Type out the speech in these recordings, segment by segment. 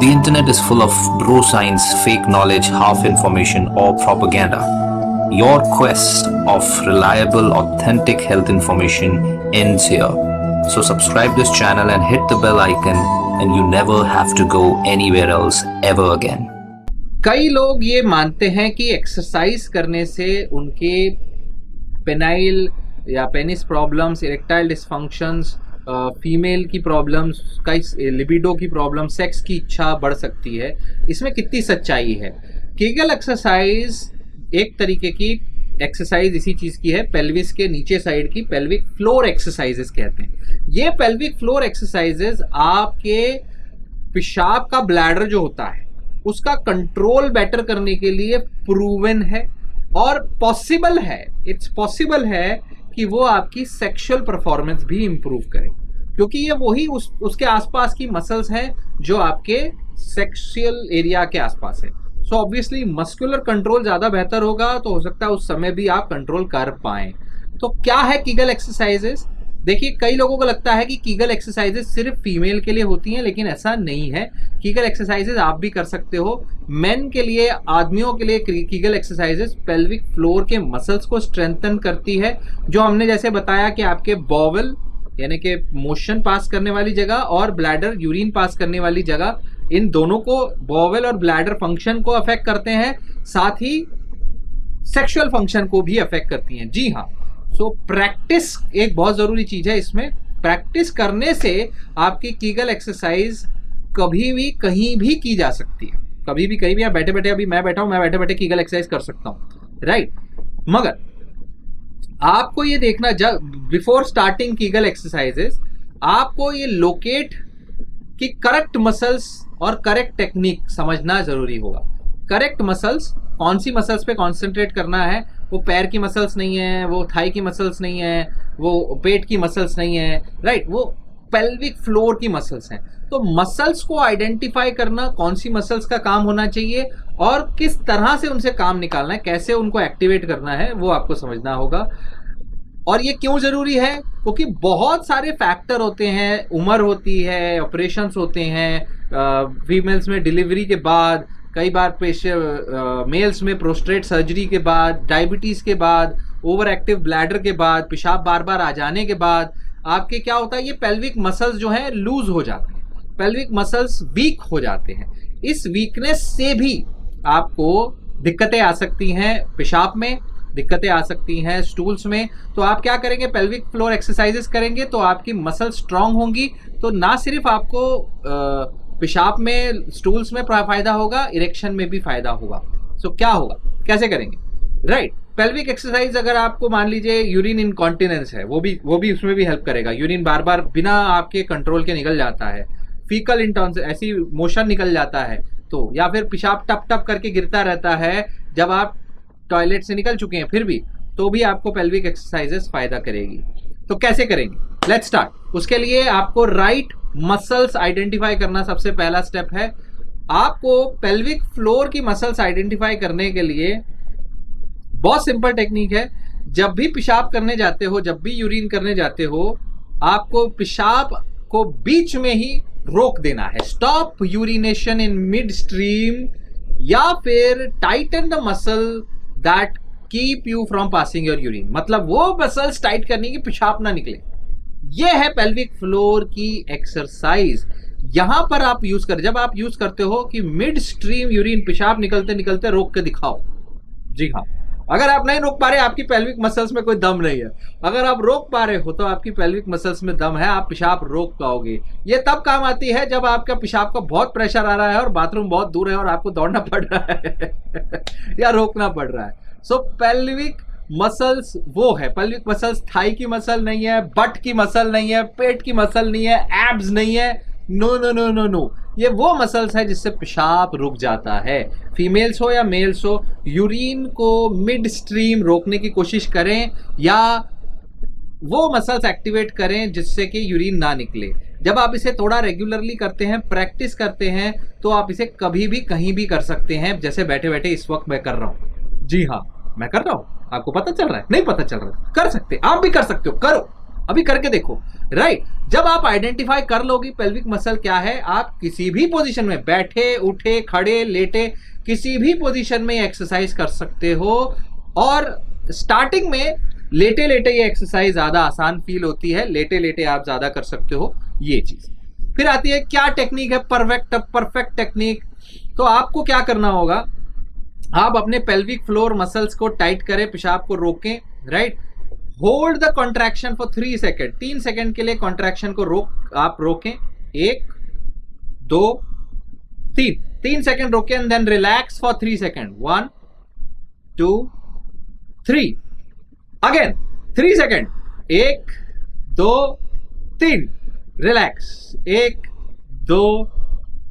The internet is full of bro science, fake knowledge, half information, or propaganda. Your quest of reliable, authentic health information ends here. So subscribe this channel and hit the bell icon, and you never have to go anywhere else ever again. कई लोग ये मानते हैं कि exercise करने से उनके penile या penis problems, erectile dysfunctions, female की प्रॉब्लम्स, कई लिबिडो की प्रॉब्लम, सेक्स की इच्छा बढ़ सकती है। इसमें कितनी सच्चाई है? कीगल एक्सरसाइज एक तरीके की एक्सरसाइज इसी चीज़ की है, पेल्विस के नीचे साइड की पेल्विक फ्लोर एक्सरसाइजेस कहते हैं। ये पेल्विक फ्लोर एक्सरसाइजेस आपके पेशाब का ब्लैडर जो होता है उसका कंट्रोल बेटर करने के लिए प्रूवन है और पॉसिबल है, इट्स पॉसिबल है कि वो आपकी सेक्सुअल परफॉर्मेंस भी इंप्रूव करे, क्योंकि ये वही उसके आसपास की मसल्स हैं जो आपके सेक्सुअल एरिया के आसपास है। सो ऑब्वियसली मस्कुलर कंट्रोल ज़्यादा बेहतर होगा, तो हो सकता है उस समय भी आप कंट्रोल कर पाएं। तो क्या है कीगल एक्सरसाइजेस? देखिए, कई लोगों को लगता है कि कीगल एक्सरसाइजेस सिर्फ फीमेल के लिए होती हैं, लेकिन ऐसा नहीं है। कीगल एक्सरसाइजेस आप भी कर सकते हो। मेन के लिए, आदमियों के लिए कीगल एक्सरसाइजेस पेल्विक फ्लोर के मसल्स को स्ट्रेंथन करती है, जो हमने जैसे बताया कि आपके बॉवल यानी कि मोशन पास करने वाली जगह और ब्लैडर यूरिन पास करने वाली जगह, इन दोनों को, बॉवल और ब्लैडर फंक्शन को अफेक्ट करते हैं, साथ ही सेक्सुअल फंक्शन को भी अफेक्ट करती हैं। जी हाँ, सो प्रैक्टिस एक बहुत ज़रूरी चीज़ है। इसमें प्रैक्टिस करने से आपकी कीगल एक्सरसाइज कभी भी कहीं भी की जा सकती है, कभी भी कहीं भी। आप बैठे बैठे, अभी मैं बैठा हूँ, मैं बैठे बैठे कीगल एक्सरसाइज कर सकता हूँ, राइट। मगर आपको ये देखना, जब बिफोर स्टार्टिंग कीगल एक्सरसाइजेस आपको ये लोकेट कि करेक्ट मसल्स और करेक्ट टेक्निक समझना जरूरी होगा। करेक्ट मसल्स, कौन सी मसल्स पे कॉन्सेंट्रेट करना है, वो पैर की मसल्स नहीं है, वो थाई की मसल्स नहीं है, वो पेट की मसल्स नहीं है, राइट, वो पेल्विक फ्लोर की मसल्स हैं। तो मसल्स को आइडेंटिफाई करना, कौन सी मसल्स का काम होना चाहिए और किस तरह से उनसे काम निकालना है, कैसे उनको एक्टिवेट करना है, वो आपको समझना होगा। और ये क्यों जरूरी है? क्योंकि बहुत सारे फैक्टर होते हैं, उम्र होती है, ऑपरेशंस होते हैं, फीमेल्स में डिलीवरी के बाद, कई बार मेल्स में प्रोस्टेट सर्जरी के बाद, डायबिटीज के बाद, ओवर एक्टिव ब्लैडर के बाद, पेशाब बार बार आ जाने के बाद आपके क्या होता है, ये पेल्विक मसल्स जो हैं लूज हो जाते हैं, पेल्विक मसल्स वीक हो जाते हैं। इस वीकनेस से भी आपको दिक्कतें आ सकती हैं, पेशाब में दिक्कतें आ सकती हैं, स्टूल्स में। तो आप क्या करेंगे, पेल्विक फ्लोर एक्सरसाइजेस करेंगे तो आपकी मसल स्ट्रांग होंगी, तो ना सिर्फ आपको पेशाब में, स्टूल्स में फायदा होगा, इरेक्शन में भी फायदा होगा। सो क्या होगा, कैसे करेंगे, राइट। पेल्विक एक्सरसाइज, अगर आपको मान लीजिए यूरिन इनकॉन्टिनेंस है, वो भी उसमें भी हेल्प करेगा। यूरिन बार बार बिना आपके कंट्रोल के निकल जाता है, फीकल इंटॉन्स ऐसी मोशन निकल जाता है, तो या फिर पेशाब टप टप करके गिरता रहता है जब आप टॉयलेट से निकल चुके हैं फिर भी, तो भी आपको पेल्विक एक्सरसाइजेस फायदा करेगी। तो कैसे करेंगे, लेट्स स्टार्ट। उसके लिए आपको राइट मसल्स आइडेंटिफाई करना सबसे पहला स्टेप है। आपको पेल्विक फ्लोर की मसल्स आइडेंटिफाई करने के लिए बहुत सिंपल टेक्निक है। जब भी पेशाब करने जाते हो, जब भी यूरिन करने जाते हो, आपको पेशाब को बीच में ही रोक देना है। Stop urination in mid stream, या फिर Titan the muscle that keep you from passing your urine. मतलब वो मसल्स टाइट करनी कि पेशाब ना निकले। ये है पेल्विक फ्लोर की एक्सरसाइज। यहां पर आप यूज कर, जब आप यूज करते हो कि मिड स्ट्रीम यूरिन, पेशाब निकलते निकलते रोक के दिखाओ। जी हाँ, अगर आप नहीं रोक पा रहे, आपकी पेल्विक मसल्स में कोई दम नहीं है। अगर आप रोक पा रहे हो तो आपकी पेल्विक मसल्स में दम है, आप पेशाब रोक पाओगे। ये तब काम आती है जब आपका पेशाब का बहुत प्रेशर आ रहा है और बाथरूम बहुत दूर है और आपको दौड़ना पड़ रहा है या रोकना पड़ रहा है। सो पेल्विक मसल्स वो है, पेल्विक मसल्स थाई की मसल नहीं है, बट की मसल नहीं है, पेट की मसल नहीं है, एब्स नहीं है, no no no no no. ये वो मसल्स है जिससे पेशाब रुक जाता है। फीमेल्स हो या मेल्स हो, यूरिन को मिड स्ट्रीम रोकने की कोशिश करें या वो मसल्स एक्टिवेट करें जिससे कि यूरिन ना निकले। जब आप इसे थोड़ा रेगुलरली करते हैं, प्रैक्टिस करते हैं, तो आप इसे कभी भी कहीं भी कर सकते हैं। जैसे बैठे बैठे इस वक्त मैं कर रहा हूँ। जी हाँ, मैं कर रहा हूँ, आपको पता चल रहा है? नहीं पता चल रहा है, कर सकते, आप भी कर सकते हो, करो। अभी करके देखो, राइट। जब आप आइडेंटिफाई कर लोगे पेल्विक मसल क्या है, आप किसी भी पोजीशन में, बैठे उठे खड़े लेटे, किसी भी पोजीशन में एक्सरसाइज कर सकते हो। और स्टार्टिंग में लेटे लेटे ये एक्सरसाइज ज्यादा आसान फील होती है, लेटे लेटे आप ज्यादा कर सकते हो ये चीज। फिर आती है क्या टेक्निक है, परफेक्ट टेक्निक। तो आपको क्या करना होगा, आप अपने पेल्विक फ्लोर मसल्स को टाइट करें, पेशाब को रोकें, right. Hold the contraction for 3 second, 3 second के लिए कॉन्ट्रैक्शन को आप रोकें, 1 2 3, 3 सेकेंड रोकें, and then relax for 3 second, 1 2 3, again 3 second, 1 2 3, relax, 1 2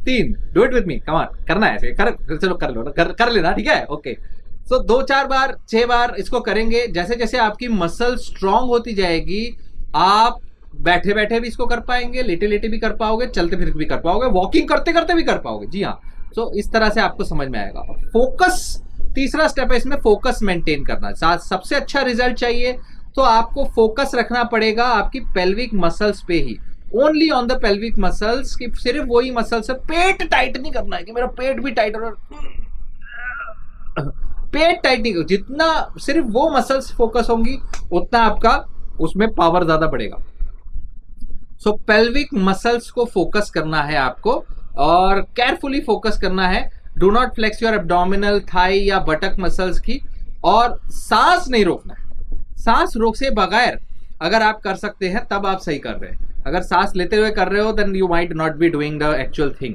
3, do it with me, come on, करना है ऐसे, चलो कर लो, कर लेना, ठीक है, ओके। सो 2-4 बार 6 बार इसको करेंगे। जैसे जैसे आपकी मसल स्ट्रांग होती जाएगी, आप बैठे बैठे भी इसको कर पाएंगे, लेटे लेटे भी कर पाओगे, चलते फिर भी कर पाओगे, वॉकिंग करते करते भी कर पाओगे, जी हाँ। सो इस तरह से आपको समझ में आएगा। फोकस, तीसरा स्टेप है इसमें, फोकस मेंटेन करना। सबसे अच्छा रिजल्ट चाहिए तो आपको फोकस रखना पड़ेगा आपकी पेल्विक मसल्स पे ही, only on the pelvic muscles, की सिर्फ वही मसल्स है। पेट टाइट नहीं करना है कि मेरा पेट भी टाइट हो, पेट टाइट नहीं, जितना सिर्फ वो मसल्स फोकस होंगी उतना आपका उसमें पावर ज्यादा बढ़ेगा। सो पेल्विक मसल्स को फोकस करना है आपको, और केयरफुली फोकस करना है। Do not flex your abdominal, thigh या बटक मसल्स की, और सांस नहीं रोकना है। सांस रोक से बगैर अगर आप कर सकते हैं तब आप सही कर रहे हैं। अगर सांस लेते हुए कर रहे हो then you might not be doing the actual thing,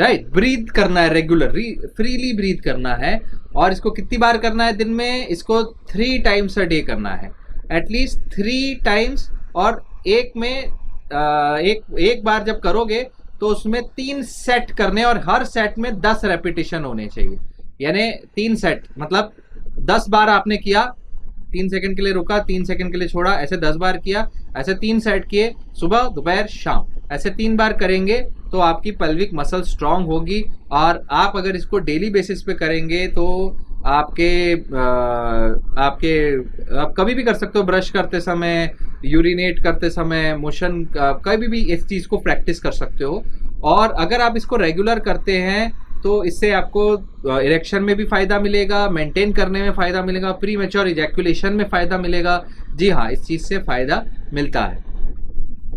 right. Breathe करना है रेगुलर, फ्रीली ब्रीथ करना है। और इसको कितनी बार करना है दिन में, इसको 3 टाइम्स अ डे करना है, एटलीस्ट 3 टाइम्स। और एक में एक बार जब करोगे तो उसमें 3 सेट करने, और हर सेट में 10 रेपिटेशन होने चाहिए। यानी 3 सेट मतलब 10 बार आपने किया, 3 सेकंड के लिए रुका, 3 सेकंड के लिए छोड़ा, ऐसे 10 बार किया, ऐसे 3 सेट किए, सुबह दोपहर शाम, ऐसे 3 बार करेंगे तो आपकी पेल्विक मसल स्ट्रांग होगी। और आप अगर इसको डेली बेसिस पे करेंगे तो आप कभी भी कर सकते हो, ब्रश करते समय, यूरिनेट करते समय, मोशन, कभी भी इस चीज को प्रैक्टिस कर सकते हो। और अगर आप इसको रेगुलर करते हैं तो इससे आपको इरेक्शन में भी फायदा मिलेगा, मेंटेन करने में फायदा मिलेगा, प्री मैच्योर इजैकुलेशन में फायदा मिलेगा, जी हाँ, इस चीज से फायदा मिलता है,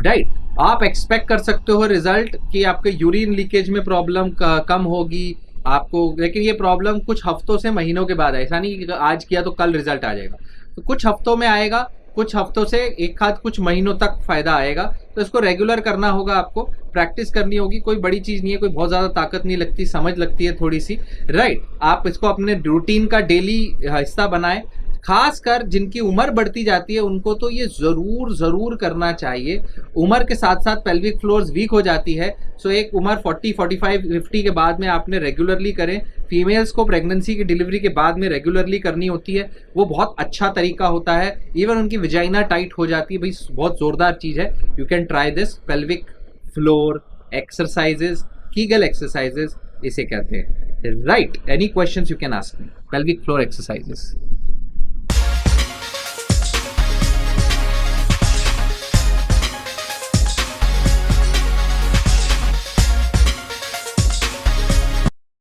राइट। आप एक्सपेक्ट कर सकते हो रिजल्ट कि आपके यूरिन लीकेज में प्रॉब्लम कम होगी आपको, लेकिन ये प्रॉब्लम कुछ हफ्तों से महीनों के बाद है। ऐसा नहीं कि आज किया तो कल रिजल्ट आ जाएगा, तो कुछ हफ्तों में आएगा, कुछ हफ्तों से एक आध कुछ महीनों तक फायदा आएगा। तो इसको रेगुलर करना होगा, आपको प्रैक्टिस करनी होगी। कोई बड़ी चीज नहीं है, कोई बहुत ज्यादा ताकत नहीं लगती, समझ लगती है थोड़ी सी, राइट। आप इसको अपने रूटीन का डेली हिस्सा बनाएं। खासकर जिनकी उम्र बढ़ती जाती है उनको तो ये जरूर करना चाहिए। उम्र के साथ साथ पेल्विक फ्लोर्स वीक हो जाती है, सो एक उम्र 40, 45, 50 के बाद में आपने रेगुलरली करें। फीमेल्स को प्रेगनेंसी की डिलीवरी के बाद में रेगुलरली करनी होती है, वो बहुत अच्छा तरीका होता है। इवन उनकी विजाइना टाइट हो जाती है, भाई बहुत जोरदार चीज है। You can try this pelvic floor exercises, Kegel exercises इसे कहते हैं, right. Any questions you can ask me, pelvic floor exercises.